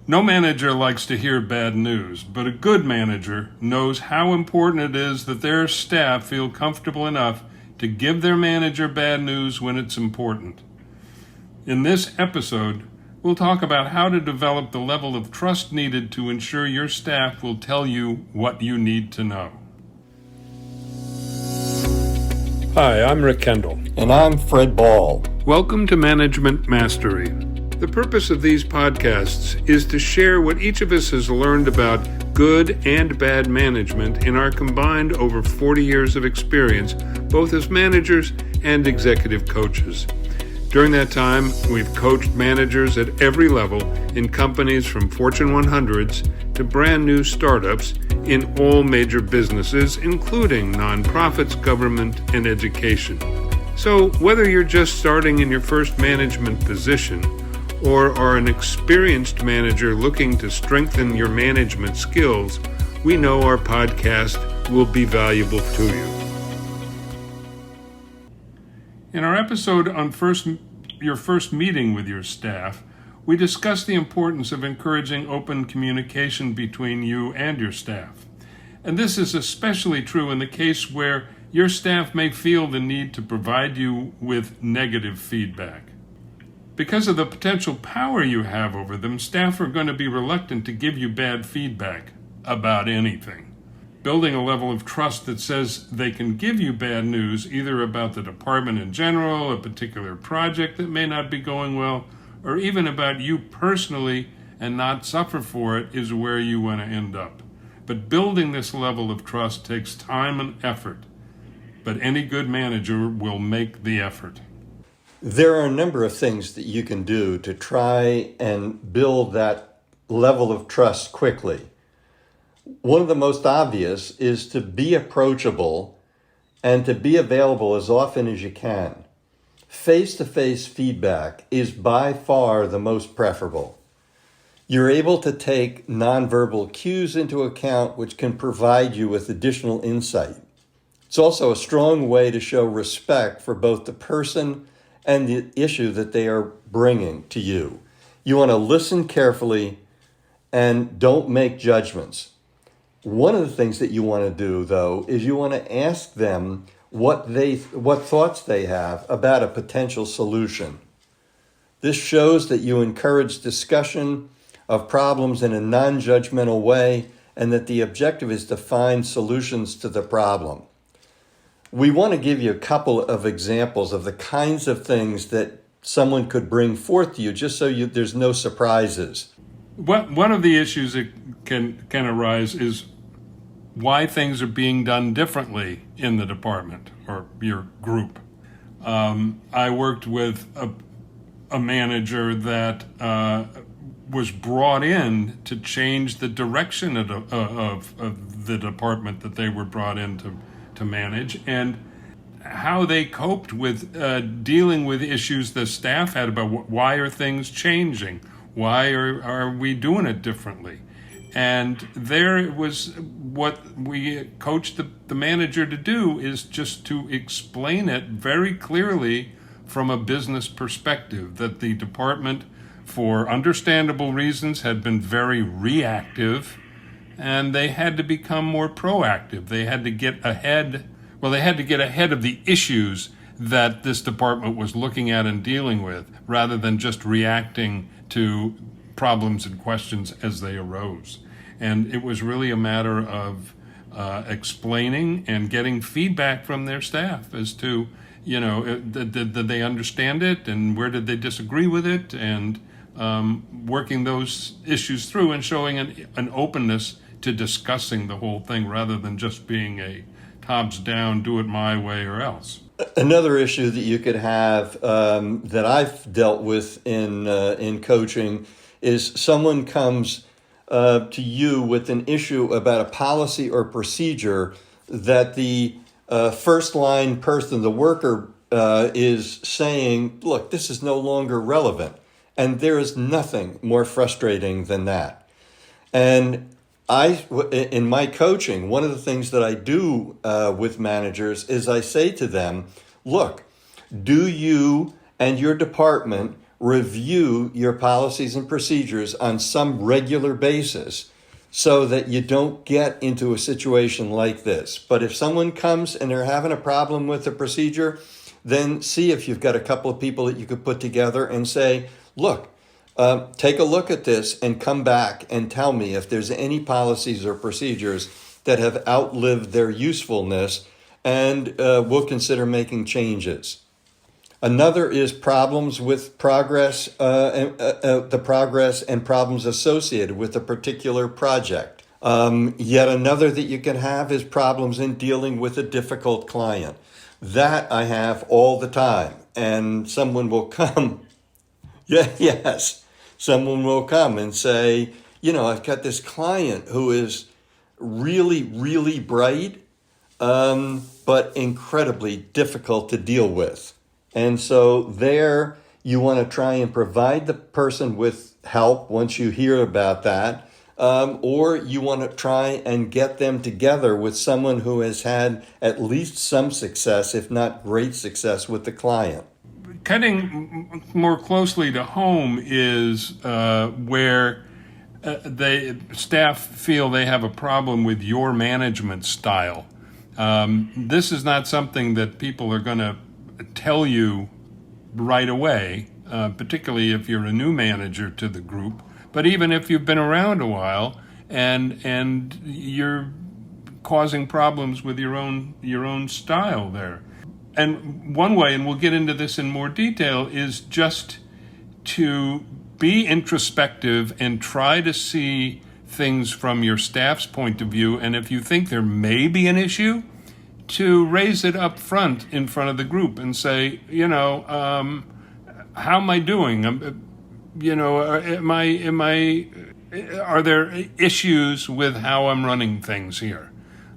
No manager likes to hear bad news, but a good manager knows how important it is that their staff feel comfortable enough to give their manager bad news when it's important. In this episode, we'll talk about how to develop the level of trust needed to ensure your staff will tell you what you need to know. Hi, I'm Rick Kendall. And I'm Fred Ball. Welcome to Management Mastery. The purpose of these podcasts is to share what each of us has learned about good and bad management in our combined over 40 years of experience, both as managers and executive coaches. During that time, we've coached managers at every level in companies from Fortune 100s to brand new startups in all major businesses, including nonprofits, government, and education. So whether you're just starting in your first management position or are an experienced manager looking to strengthen your management skills, we know our podcast will be valuable to you. In our episode on your first meeting with your staff, we discussed the importance of encouraging open communication between you and your staff. And this is especially true in the case where your staff may feel the need to provide you with negative feedback. Because of the potential power you have over them, staff are going to be reluctant to give you bad feedback about anything. Building a level of trust that says they can give you bad news, either about the department in general, a particular project that may not be going well, or even about you personally and not suffer for it, is where you want to end up. But building this level of trust takes time and effort. But any good manager will make the effort. There are a number of things that you can do to try and build that level of trust quickly. One of the most obvious is to be approachable and to be available as often as you can. Face-to-face feedback is by far the most preferable. You're able to take nonverbal cues into account, which can provide you with additional insight. It's also a strong way to show respect for both the person and the issue that they are bringing to you. You want to listen carefully and don't make judgments. One of the things that you want to do, though, is you want to ask them what thoughts they have about a potential solution. This shows that you encourage discussion of problems in a non-judgmental way and that the objective is to find solutions to the problem. We want to give you a couple of examples of the kinds of things that someone could bring forth to you, just so there's no surprises. One of the issues that can arise is why things are being done differently in the department or your group. I worked with a manager that was brought in to change the direction of the department that they were brought in to manage, and how they coped with dealing with issues the staff had about why are things changing? Why are we doing it differently? And there it was, what we coached the manager to do is just to explain it very clearly from a business perspective, that the department, for understandable reasons, had been very reactive, and they had to become more proactive. They had to get ahead. They had to get ahead of the issues that this department was looking at and dealing with, rather than just reacting to problems and questions as they arose. And it was really a matter of explaining and getting feedback from their staff as to, did they understand it, and where did they disagree with it, and working those issues through and showing an openness to discussing the whole thing, rather than just being a tops down, do it my way or else. Another issue that you could have that I've dealt with in coaching is someone comes to you with an issue about a policy or procedure that the first line person, the worker, is saying, look, this is no longer relevant. And there is nothing more frustrating than that. And in my coaching, one of the things that I do with managers is I say to them, look, do you and your department review your policies and procedures on some regular basis so that you don't get into a situation like this. But if someone comes and they're having a problem with the procedure, then see if you've got a couple of people that you could put together and say, look, take a look at this and come back and tell me if there's any policies or procedures that have outlived their usefulness, and we'll consider making changes. Another is problems with progress, the progress and problems associated with a particular project. Yet another that you can have is problems in dealing with a difficult client. That I have all the time. And someone will come, someone will come and say, I've got this client who is really, really bright, but incredibly difficult to deal with. And so there you want to try and provide the person with help once you hear about that, or you want to try and get them together with someone who has had at least some success, if not great success, with the client. Cutting more closely to home is where staff feel they have a problem with your management style. This is not something that people are going to tell you right away, particularly if you're a new manager to the group. But even if you've been around a while and you're causing problems with your own style there. And one way, and we'll get into this in more detail, is just to be introspective and try to see things from your staff's point of view. And if you think there may be an issue, to raise it up front in front of the group and say, how am I doing? Are there issues with how I'm running things here?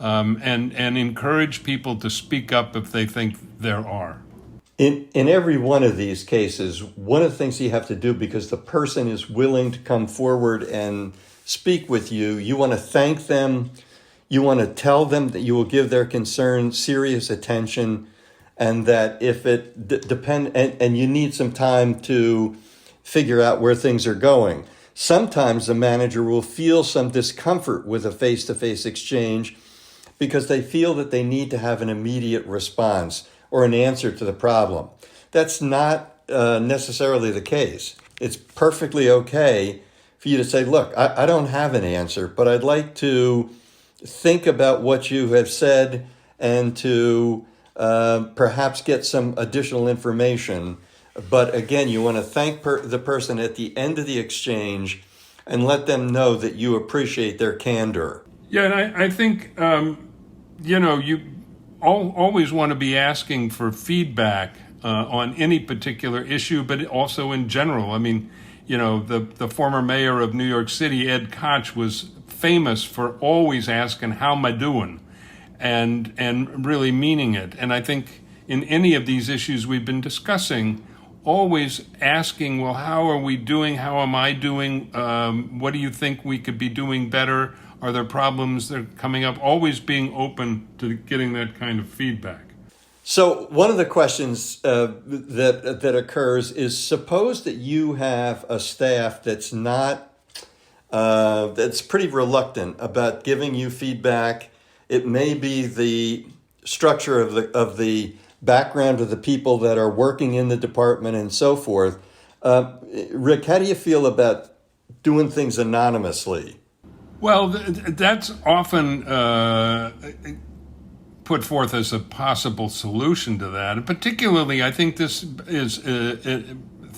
And encourage people to speak up if they think there are. In every one of these cases, one of the things you have to do, because the person is willing to come forward and speak with you, you want to thank them. You want to tell them that you will give their concern serious attention, and that if it and you need some time to figure out where things are going. Sometimes the manager will feel some discomfort with a face-to-face exchange because they feel that they need to have an immediate response or an answer to the problem. That's not necessarily the case. It's perfectly okay for you to say, look, I don't have an answer, but I'd like to think about what you have said and to perhaps get some additional information. But again, you want to thank the person at the end of the exchange and let them know that you appreciate their candor. Yeah, and I think, you always want to be asking for feedback on any particular issue, but also in general. I mean, the former mayor of New York City, Ed Koch, was famous for always asking, how am I doing? And really meaning it. And I think in any of these issues we've been discussing, always asking, well, how are we doing? How am I doing? What do you think we could be doing better? Are there problems that are coming up? Always being open to getting that kind of feedback. So one of the questions that occurs is, suppose that you have a staff that's pretty reluctant about giving you feedback. It may be the structure of the background of the people that are working in the department and so forth. Rick, how do you feel about doing things anonymously? Well, that's often put forth as a possible solution to that. And particularly, I think this is,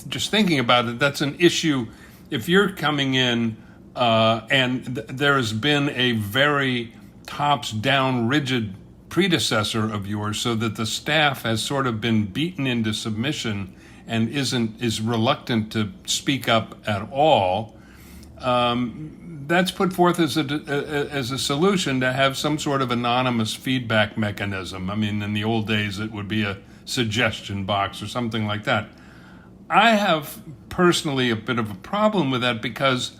just thinking about it, that's an issue if you're coming in and there's been a very tops-down, rigid predecessor of yours, so that the staff has sort of been beaten into submission and is reluctant to speak up at all. That's put forth as a solution to have some sort of anonymous feedback mechanism. I mean, in the old days, it would be a suggestion box or something like that. I have personally a bit of a problem with that, because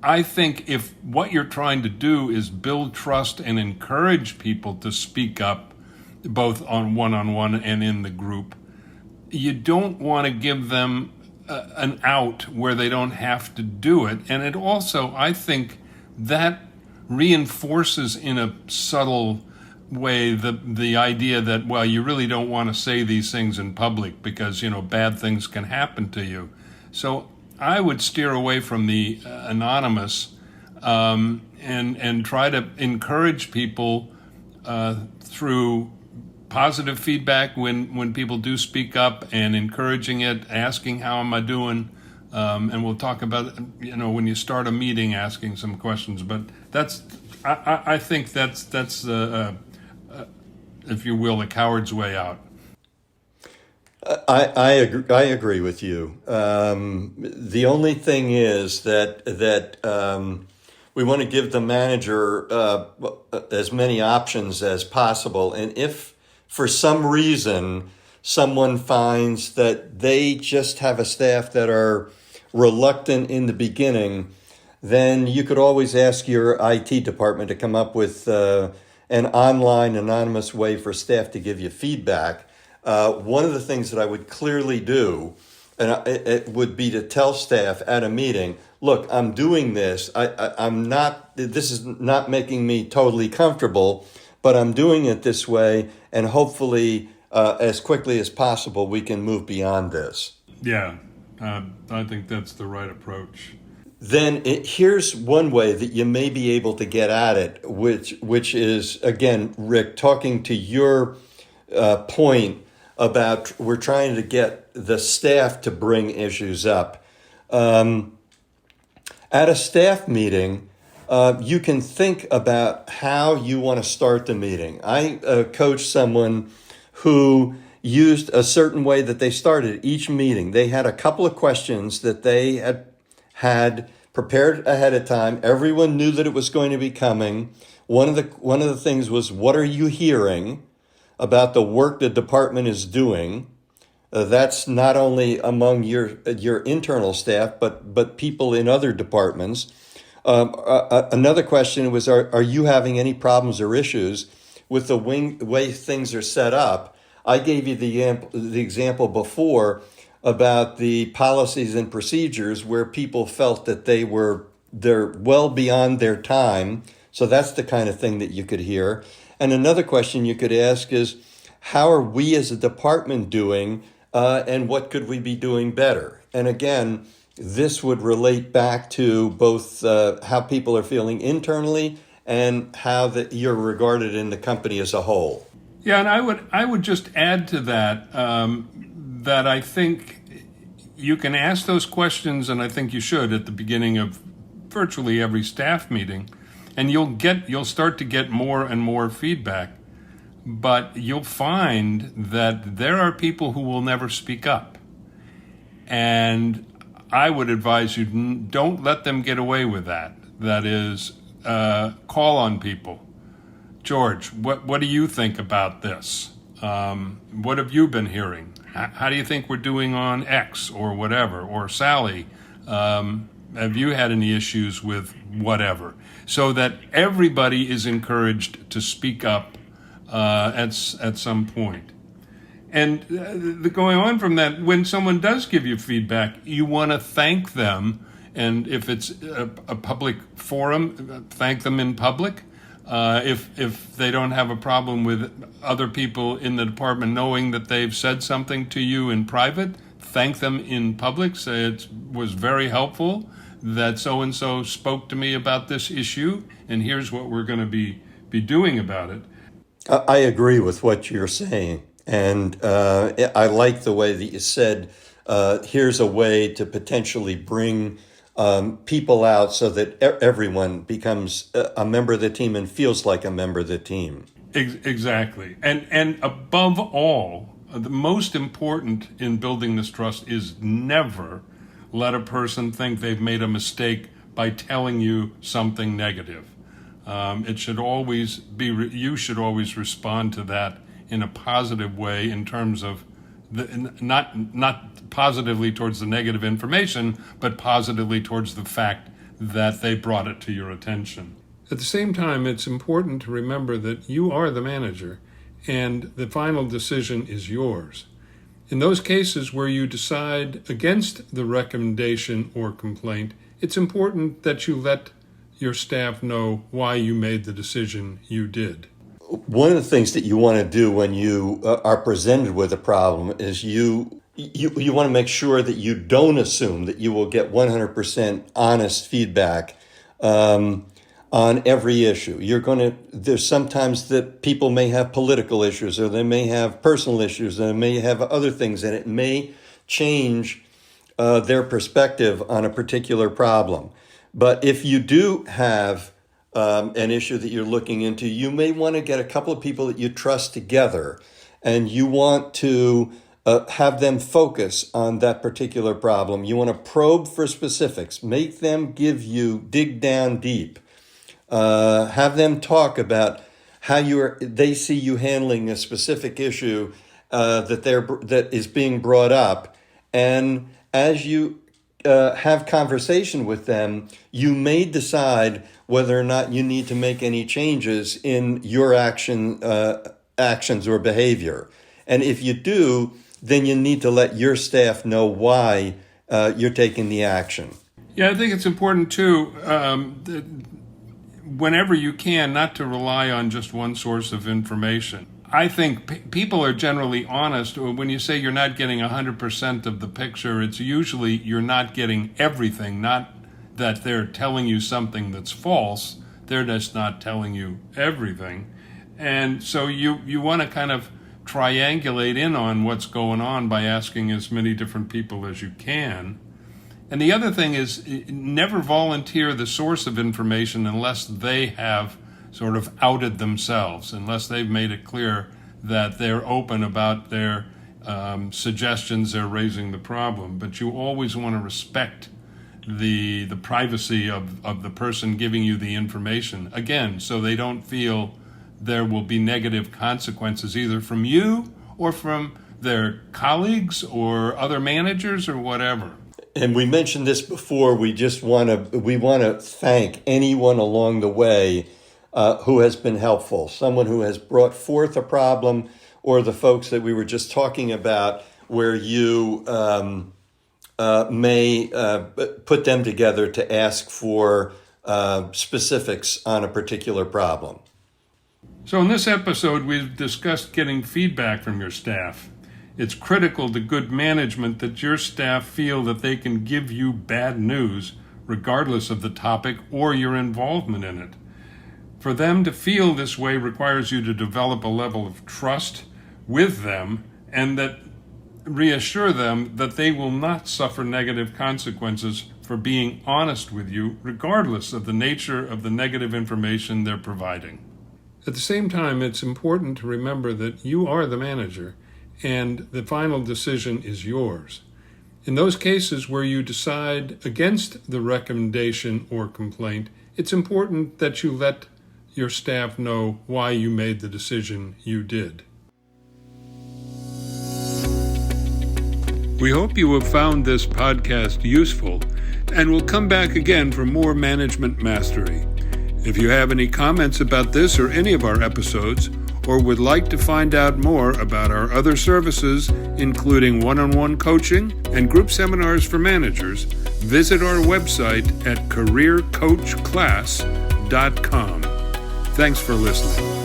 I think if what you're trying to do is build trust and encourage people to speak up, both on one-on-one and in the group, you don't want to give them an out where they don't have to do it. And it also, I think, that reinforces in a subtle way the idea that, well, you really don't want to say these things in public because, bad things can happen to you. So I would steer away from the anonymous, and try to encourage people through positive feedback when people do speak up, and encouraging it, asking how am I doing, and we'll talk about when you start a meeting, asking some questions. But I think that's if you will, the coward's way out. I agree with you. The only thing is that we want to give the manager as many options as possible. And if for some reason someone finds that they just have a staff that are reluctant in the beginning, then you could always ask your IT department to come up with an online anonymous way for staff to give you feedback. One of the things that I would clearly do, and it would be to tell staff at a meeting, look, I'm doing this. This is not making me totally comfortable, but I'm doing it this way, and hopefully as quickly as possible we can move beyond this. Yeah, I think that's the right approach. Then here's one way that you may be able to get at it, which is, again, Rick, talking to your point about we're trying to get the staff to bring issues up. At a staff meeting, you can think about how you want to start the meeting. I coached someone who used a certain way that they started each meeting. They had a couple of questions that they had prepared ahead of time. Everyone knew that it was going to be coming. One of the things was, what are you hearing about the work the department is doing? That's not only among your internal staff, but people in other departments. Another question was, are you having any problems or issues with the way things are set up? I gave you the example before about the policies and procedures where people felt that they're well beyond their time. So that's the kind of thing that you could hear. And another question you could ask is, how are we as a department doing, and what could we be doing better? And again, this would relate back to both how people are feeling internally and how you're regarded in the company as a whole. Yeah, and I would just add to that that I think you can ask those questions, and I think you should, at the beginning of virtually every staff meeting, and you'll start to get more and more feedback. But you'll find that there are people who will never speak up, and I would advise you, don't let them get away with that. That is, call on people. George, what do you think about this? What have you been hearing? How do you think we're doing on X or whatever? Or Sally, have you had any issues with whatever? So that everybody is encouraged to speak up at some point. And going on from that, when someone does give you feedback, you want to thank them. And if it's a public forum, thank them in public. If they don't have a problem with other people in the department knowing that they've said something to you in private, thank them in public. Say it was very helpful that so-and-so spoke to me about this issue, and here's what we're going to be doing about it. I agree with what you're saying. And I like the way that you said, here's a way to potentially bring people out so that everyone becomes a member of the team and feels like a member of the team. Exactly. And above all, the most important in building this trust is never let a person think they've made a mistake by telling you something negative. It should always be, you should always respond to that in a positive way, in terms of not positively towards the negative information, but positively towards the fact that they brought it to your attention. At the same time, it's important to remember that you are the manager and the final decision is yours. In those cases where you decide against the recommendation or complaint, it's important that you let your staff know why you made the decision you did. One of the things that you want to do when you are presented with a problem is you want to make sure that you don't assume that you will get 100% honest feedback on every issue. There's sometimes that people may have political issues, or they may have personal issues, and they may have other things, and it may change their perspective on a particular problem. But if you do have an issue that you're looking into, you may want to get a couple of people that you trust together, and you want to have them focus on that particular problem. You want to probe for specifics, make them dig down deep, have them talk about how they see you handling a specific issue that is being brought up, and as you have conversation with them, you may decide whether or not you need to make any changes in your actions or behavior. And if you do, then you need to let your staff know why you're taking the action. Yeah, I think it's important too, whenever you can, not to rely on just one source of information. I think people are generally honest. When you say you're not getting 100% of the picture, it's usually you're not getting everything, not that they're telling you something that's false. They're just not telling you everything. And so you want to kind of triangulate in on what's going on by asking as many different people as you can. And the other thing is, never volunteer the source of information unless they have sort of outed themselves, unless they've made it clear that they're open about their suggestions, they're raising the problem. But you always want to respect the privacy of the person giving you the information, again, so they don't feel there will be negative consequences either from you or from their colleagues or other managers or whatever. And we mentioned this before. We want to thank anyone along the way who has been helpful, someone who has brought forth a problem, or the folks that we were just talking about where you may put them together to ask for specifics on a particular problem. So in this episode, we've discussed getting feedback from your staff. It's critical to good management that your staff feel that they can give you bad news regardless of the topic or your involvement in it. For them to feel this way requires you to develop a level of trust with them and that reassure them that they will not suffer negative consequences for being honest with you, regardless of the nature of the negative information they're providing. At the same time, it's important to remember that you are the manager and the final decision is yours. In those cases where you decide against the recommendation or complaint, it's important that you let your staff know why you made the decision you did. We hope you have found this podcast useful and will come back again for more Management Mastery. If you have any comments about this or any of our episodes, or would like to find out more about our other services, including one-on-one coaching and group seminars for managers, visit our website at careercoachclass.com. Thanks for listening.